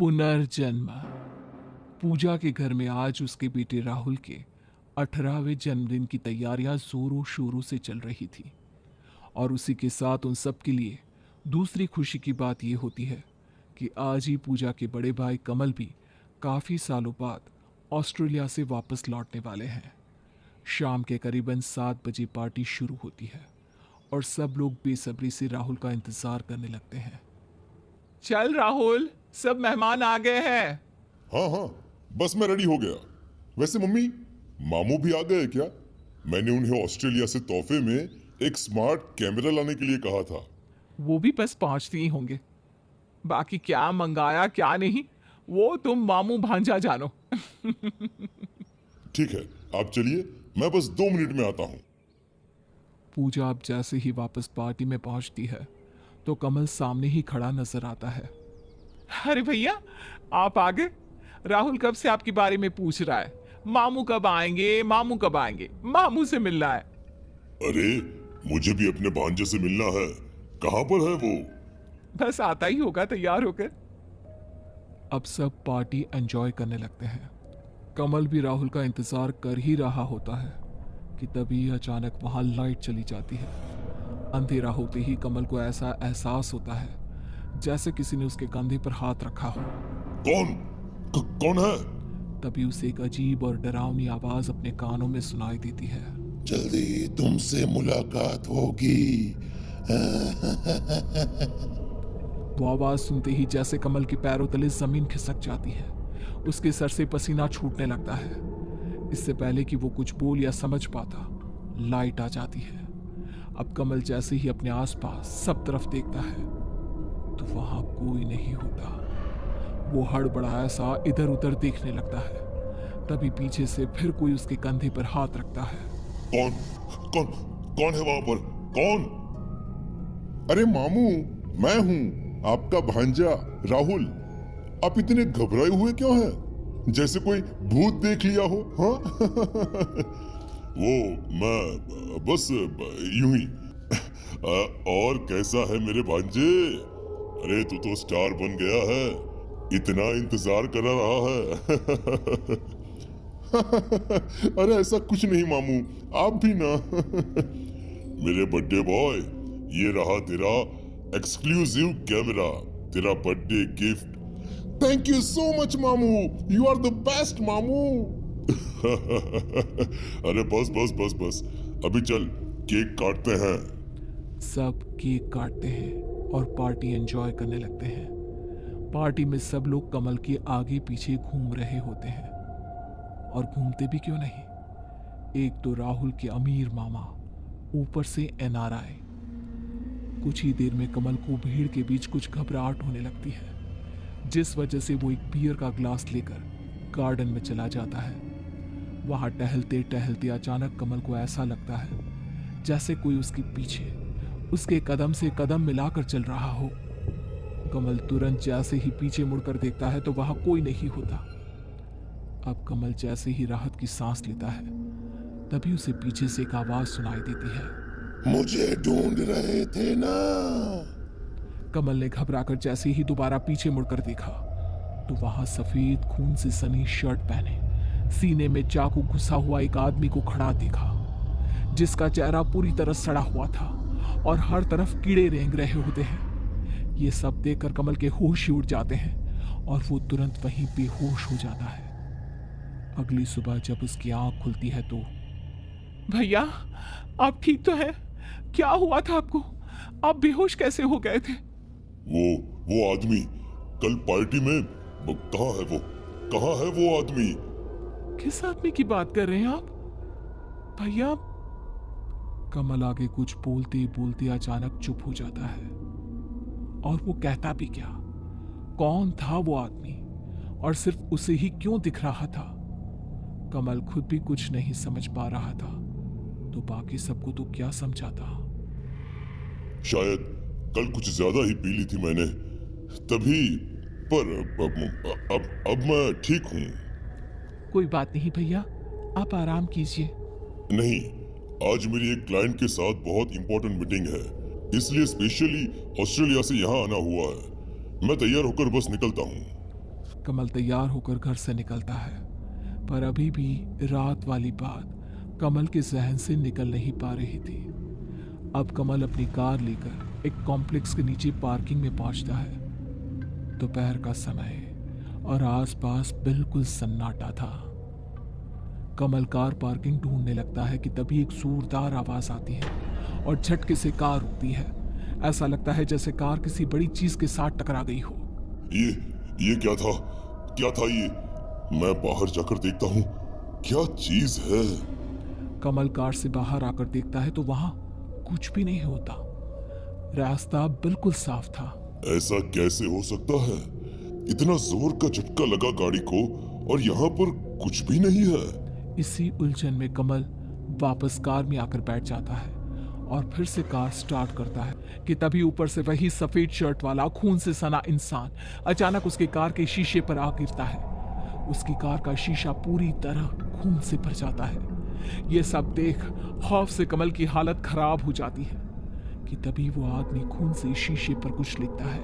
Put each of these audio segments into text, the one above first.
पुनर्जन्म। पूजा के घर में आज उसके बेटे राहुल के 18वें जन्मदिन की तैयारियां जोरों शोरों से चल रही थी और उसी के साथ उन सब के लिए दूसरी खुशी की बात यह होती है कि आज ही पूजा के बड़े भाई कमल भी काफ़ी सालों बाद ऑस्ट्रेलिया से वापस लौटने वाले हैं। शाम के करीबन 7 बजे पार्टी शुरू होती है और सब लोग बेसब्री से राहुल का इंतजार करने लगते हैं। चल राहुल, सब मेहमान आ गए हैं। हाँ हाँ, बस मैं रेडी हो गया। वैसे मम्मी, मामू भी आ गए क्या? मैंने उन्हें ऑस्ट्रेलिया से तोहफे में एक स्मार्ट कैमरा लाने के लिए कहा था। वो भी बस पहुंचते ही होंगे। बाकी क्या मंगाया क्या नहीं वो तुम मामू भांजा जानो। ठीक है, आप चलिए, मैं बस 2 मिनट में आता हूँ। पूजा अब जैसे ही वापस पार्टी में पहुंचती है तो कमल सामने ही खड़ा नजर आता है। अरे भैया, आप आ गए। राहुल कब से आपके बारे में पूछ रहा है, मामू कब आएंगे, मामू कब आएंगे, मामू से मिलना है। अरे, मुझे भी अपने भांजे से मिलना है। कहाँ पर है वो? बस आता ही होगा तैयार होकर। अब सब पार्टी एंजॉय करने लगते हैं। कमल भी राहुल का इंतजार कर ही रहा होता है कि तभी अचानक वहां लाइट चली जाती है। अंधेरा होते ही कमल को ऐसा एहसास होता है जैसे किसी ने उसके कंधे पर हाथ रखा हो। कौन है? तभी उसे एक अजीब और डरावनी आवाज अपने कानों में सुनाई देती है। जल्दी तुमसे मुलाकात होगी। वो आवाज सुनते ही जैसे कमल के पैरों तले जमीन खिसक जाती है। उसके सर से पसीना छूटने लगता है। इससे पहले कि वो कुछ बोल या समझ पाता, लाइट आ जाती है। अब कमल जैसे ही अपने आसपास सब तरफ देखता है तो वहां कोई नहीं होता। वो हड़बड़ाया सा इधर उधर देखने लगता है। तभी पीछे से फिर कोई उसके कंधे पर हाथ रखता है। कौन कौन कौन है वहां पर? कौन? अरे मामू, मैं हूँ, आपका भांजा राहुल। आप इतने घबराए हुए क्यों हैं? जैसे कोई भूत देख लिया हो। हाँ? वो मैं बस यूं ही। और कैसा है मेरे भांजे? अरे तू तो स्टार बन गया है, इतना इंतजार कर रहा है। अरे ऐसा कुछ नहीं मामू, आप भी ना। मेरे बर्थडे बॉय, ये रहा तेरा एक्सक्लूसिव कैमरा, तेरा birthday gift. Thank you so much मामू, यू आर द बेस्ट मामू। अरे बस बस बस बस, अभी चल केक काटते हैं। सब केक काटते हैं और पार्टी एंजॉय करने लगते हैं। पार्टी में सब लोग कमल के आगे पीछे घूम रहे होते हैं। और घूमते भी क्यों नहीं, एक तो राहुल के अमीर मामा, ऊपर से एनआरआई। कुछ ही देर में कमल को भीड़ के बीच कुछ घबराहट होने लगती है, जिस वजह से वो एक बियर का ग्लास लेकर गार्डन में चला जाता है। वहां टहलते टहलते अचानक कमल को ऐसा लगता है जैसे कोई उसके पीछे उसके कदम से कदम मिलाकर चल रहा हो। कमल तुरंत जैसे ही पीछे मुड़कर देखता है तो वहां कोई नहीं होता। अब कमल जैसे ही राहत की सांस लेता है तभी उसे पीछे से एक आवाज सुनाई देती है। मुझे ढूंढ रहे थे ना? कमल ने घबराकर जैसे ही दोबारा पीछे मुड़कर देखा तो वहां सफेद खून से सनी शर्ट पहने, सीने में चाकू घुसा हुआ एक आदमी को खड़ा देखा, जिसका चेहरा पूरी तरह सड़ा हुआ था और हर तरफ कीड़े रेंग रहे होते हैं। ये सब देखकर कमल के होश ही उड़ जाते हैं और वो तुरंत वहीं बेहोश हो जाता है। अगली सुबह जब उसकी आंख खुलती है तो, भैया आप ठीक तो हैं? क्या हुआ था आपको? आप बेहोश कैसे हो गए थे? वो आदमी कल पार्टी में, कहाँ है वो? कहाँ है वो आदमी? किस आदमी की बात कर रहे हैं आप भैया? कमल आगे कुछ बोलते बोलते अचानक चुप हो जाता है। और वो कहता भी क्या? कौन था वो आदमी और सिर्फ उसे ही क्यों दिख रहा था? कमल खुद भी कुछ नहीं समझ पा रहा था, तो बाकी सबको तो क्या समझाता। शायद कल कुछ ज्यादा ही पी ली थी मैंने, तभी। पर अब मैं ठीक हूँ। कोई बात नहीं भैया, आप आराम कीजिए। नहीं, आज मेरी एक क्लाइंट के साथ बहुत इंपॉर्टेंट मीटिंग है, इसलिए स्पेशली ऑस्ट्रेलिया से यहाँ आना हुआ है। मैं तैयार होकर बस निकलता हूँ। कमल तैयार होकर घर से निकलता है, पर अभी भी रात वाली बात कमल के जहन से निकल नहीं पा रही थी। अब कमल अपनी कार लेकर एक कॉम्प्लेक्स के नीचे पार्किंग में पहुंचता है। दोपहर का समय और आसपास बिल्कुल सन्नाटा था। कमल कार पार्किंग ढूंढने लगता है कि तभी एक जोरदार आवाज आती है और झटके से कार रुकती है। ऐसा लगता है जैसे कार किसी बड़ी चीज के साथ टकरा गई हो। ये क्या था? क्या था ये? मैं बाहर जाकर देखता हूँ, क्या चीज है? कमल कार से बाहर आकर देखता है तो वहां कुछ भी नहीं होता। रास्ता बिल्कुल साफ था। ऐसा कैसे हो सकता है? इतना जोर का झटका लगा गाड़ी को और यहाँ पर कुछ भी नहीं है। इसी उलझन में कमल वापस कार में आकर बैठ जाता है और फिर से कार स्टार्ट करता है कि तभी ऊपर से वही सफेद शर्ट वाला खून से सना इंसान अचानक उसकी कार के शीशे पर आ गिरता है। उसकी कार का शीशा पूरी तरह खून से भर जाता है। ये सब देख खौफ से कमल की हालत खराब हो जाती है कि तभी वो आदमी खून से शीशे पर कुछ लिखता है।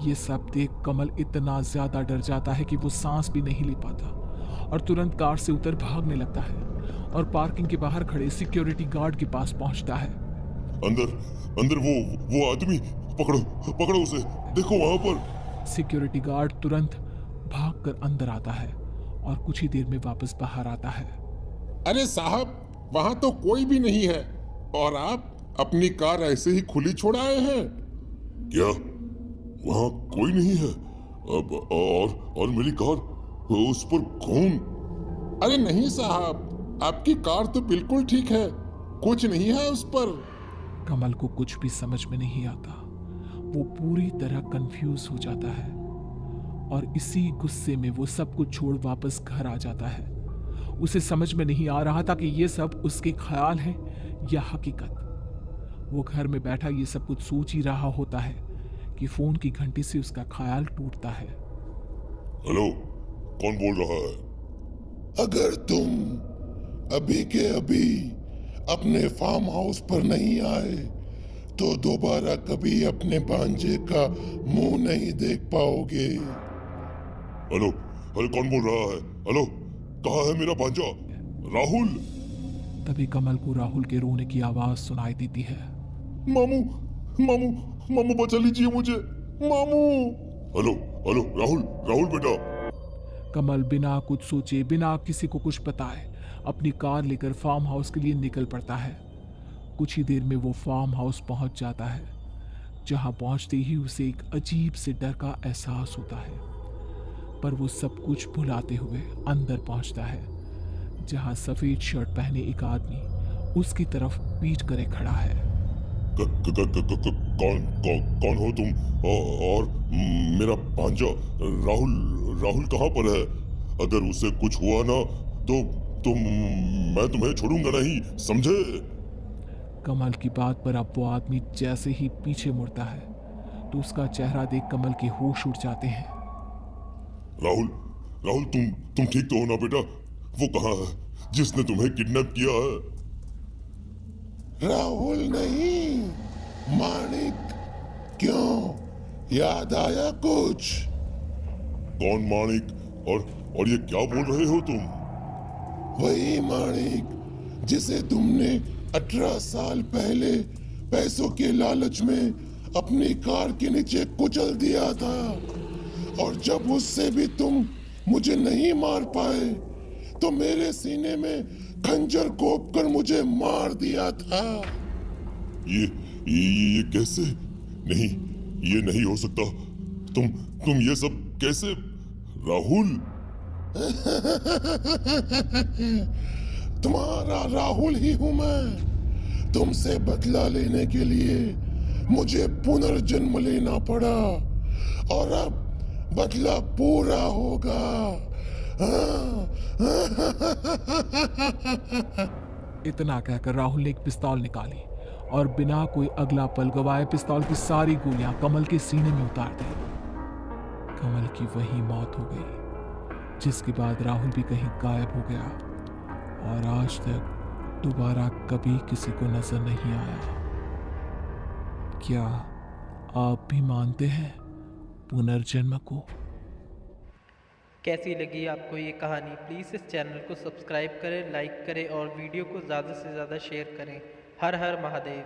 ये सब देख कमल इतना ज्यादा डर जाता है कि वो सांस भी नहीं ले पाता और तुरंत कार से उतर भागने लगता है और पार्किंग के बाहर खड़े सिक्योरिटी गार्ड के पास पहुंचता है। अंदर वो आदमी, पकड़ो उसे, देखो वहां पर। सिक्योरिटी गार्ड तुरंत भागकर अंदर आता है और कुछ ही देर में वापस बाहर आता है। अरे साहब, वहां तो कोई भी नहीं है और आप अपनी कार ऐसे ही खुली छोड़ आए हैं। क्या वहां कोई नहीं है? अब और मेरी कार, उस पर कौन? अरे नहीं साहब, आपकी कार तो बिल्कुल ठीक है, कुछ नहीं है उस पर। कमल को कुछ भी समझ में नहीं आता। वो पूरी तरह कंफ्यूज हो जाता है और इसी गुस्से में वो सब कुछ छोड़ वापस घर आ जाता है। उसे समझ में नहीं आ रहा था कि ये सब उसके ख्याल है या हकीकत। वो घर में बैठा ये सब कुछ सोच ही रहा होता है कि फोन की घंटी से उसका ख्याल टूटता है। हेलो, कौन बोल रहा है? अगर तुम अभी के अभी अपने फार्म हाउस पर नहीं आए तो दोबारा कभी अपने भांजे का मुंह नहीं देख पाओगे। हेलो, कौन बोल रहा है? हेलो, कहाँ है मेरा भांजा? राहुल! तभी कमल को राहुल के रोने की आवाज सुनाई देती है। मामू बचा लीजिए मुझे, मामू! हेलो, राहुल बेटा! कमल बिना कुछ सोचे, बिना किसी को कुछ बताए अपनी कार लेकर फार्म हाउस के लिए निकल पड़ता है। कुछ ही देर में वो फार्म हाउस पहुंच जाता है, जहां पहुंचते ही उसे एक अजीब से डर का एहसास होता है। पर वो सब कुछ भुलाते हुए अंदर पहुंचता है, जहां सफेद शर्ट पहने एक आदमी उसकी तरफ पीट करे खड़ा है। कौन हो तुम? और मेरा भांजा राहुल कहाँ पर है? अगर उसे कुछ हुआ ना तो मैं तुम्हें छोड़ूंगा नहीं, समझे? कमल की बात पर अब वो आदमी जैसे ही पीछे मुड़ता है तो उसका चेहरा देख कमल के होश उड़ जाते हैं। राहुल, तुम ठीक तो हो ना बेटा? वो कहाँ है जिसने तुम्हें किडनैप किया है? राहुल नहीं, माणिक। क्यों, याद आया कुछ? कौन माणिक? और ये क्या बोल रहे हो तुम? वही माणिक जिसे तुमने 18 साल पहले पैसों के लालच में अपनी कार के नीचे कुचल दिया था, और जब उससे भी तुम मुझे नहीं मार पाए तो मेरे सीने में खंजर घोंप कर मुझे मार दिया था। ये कैसे? नहीं, ये नहीं हो सकता। तुम ये सब कैसे? राहुल! तुम्हारा राहुल ही हूं मैं। तुमसे बदला लेने के लिए मुझे पुनर्जन्म लेना पड़ा और अब बदला पूरा होगा। इतना कहकर राहुल ने एक पिस्तौल निकाली और बिना कोई अगला पल गवाए पिस्तौल की सारी गोलियां कमल के सीने में उतार दी। कमल की वही मौत हो गई, जिसके बाद राहुल भी कहीं गायब हो गया और आज तक दोबारा कभी किसी को नजर नहीं आया। क्या आप भी मानते हैं पुनर्जन्म को? कैसी लगी आपको ये कहानी? प्लीज़ इस चैनल को सब्सक्राइब करें, लाइक करें और वीडियो को ज़्यादा से ज़्यादा शेयर करें। हर हर महादेव।